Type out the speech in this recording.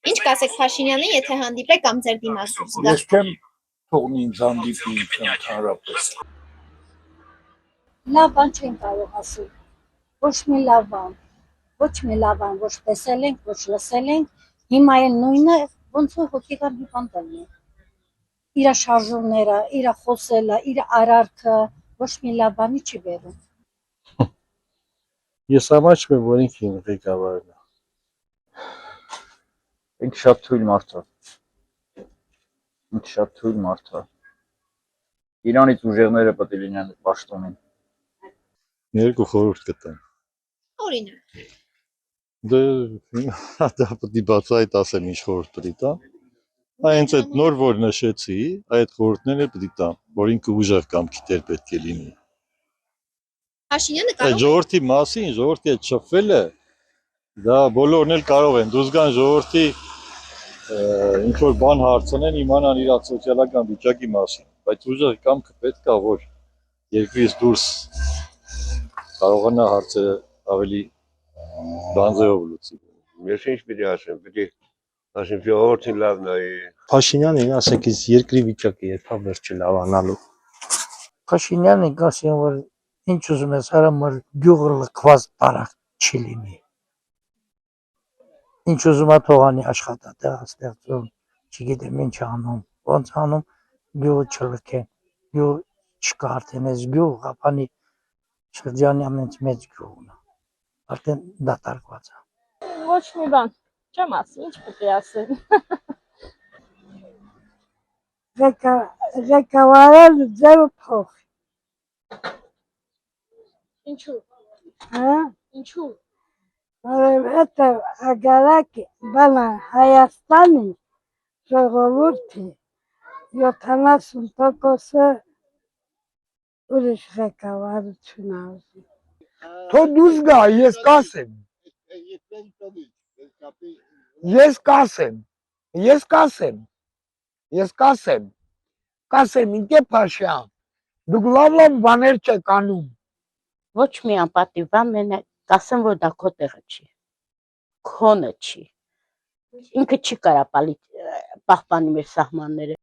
Ինչ կասեք Փաշինյանին, եթե հանդիպեք կամ ձեր դիմաց դուրս գա։ Ես չեմ թողնի ինձ հանդիպի ընդհանրապես։ Լավ բան չեն կարող ասել։ Ոչ մի լավ բան, ոչ մի լավ բան, ոչ տեսել ենք, ոչ լսել ենք։ Հիմա էլ նույնը ոնց որ հոգեկան հիվանդ լինի։ Իր շարժումները, իր խոսելը, իր արարքը ոչ մի լավ բանի չի բերում։ Ես ամաչում եմ, որ ինքն իմ ղեկավարն է։ Ինձ շատ թույլ մարդ է։ Ինձ շատ թույլ մարդ է։ Իրանից ուժեղները պետք է լինեն պաշտոնին։ Երկու խորհուրդ կտամ։ Օրինակ։ Դա պետք է բացահայտ ասեմ ինչ խորհուրդ պետք է տամ։ Հենց այդ նոր որ նշեցի, այդ խորհուրդները պետք է տամ, որ ինքը ուժեղ կամքի տեր պետք է լինի։ Փաշինյանը Այդ կարող է ժողովրդի մասին, ժողովրդի այդ շփվելը, դա բոլորն էլ կարող են դուրս գան ժողովրդի ինչ որ բան հարցնեն, իմանան իր սոցիալական վիճակի մասին, բայց ուժեղ կամքը պետք է որ երկրից դուրս կարողանա հարցերը ավելի բանձեով լուծի։ Ես ինչ պիտի ասեմ, պիտի ասեմ ժողովրդին լավ նայի։ Փաշինյանին ասեք իս երկրի վիճակը երբ վերջը լավանալու։ Փաշինյանին ասեմ, որ ինչ ուզում ես արամ, որ գյուղը լքված տարակ չի լինի։ Ինչ ուզում է թողանի աշխատատեղ ստեղծում, չգիտեմ ինչ անում, ոնց անում գյուղը չլքեն, գյուղ չկա արդեն այս գյուղ Ղափանի շրջանի ամենից մեծ գյուղն է, արդեն դատարկված է։ Ոչ մի բան, չեմ ասի, ինչ պետք է ասեմ։ Ղեկավարել ձեր փող։ Ինչու։ Հա։ Ինչու։ Որովհետև ագարակ բանը Հայաստանի ժողովուրդի 70%-ը ուրիշ ղեկավարություն ուզում։ Թող դուրս գա, ես կասեմ։ Կասեմ, ինքե Փաշյան, դուք լավ բաներ չեք անում։ Ոչ մի անպատիվ բան մենակ կասեմ, որ դա քո տեղը չի, քոնը չի, ինքը չի կարա պահպանի մեր սահմանները։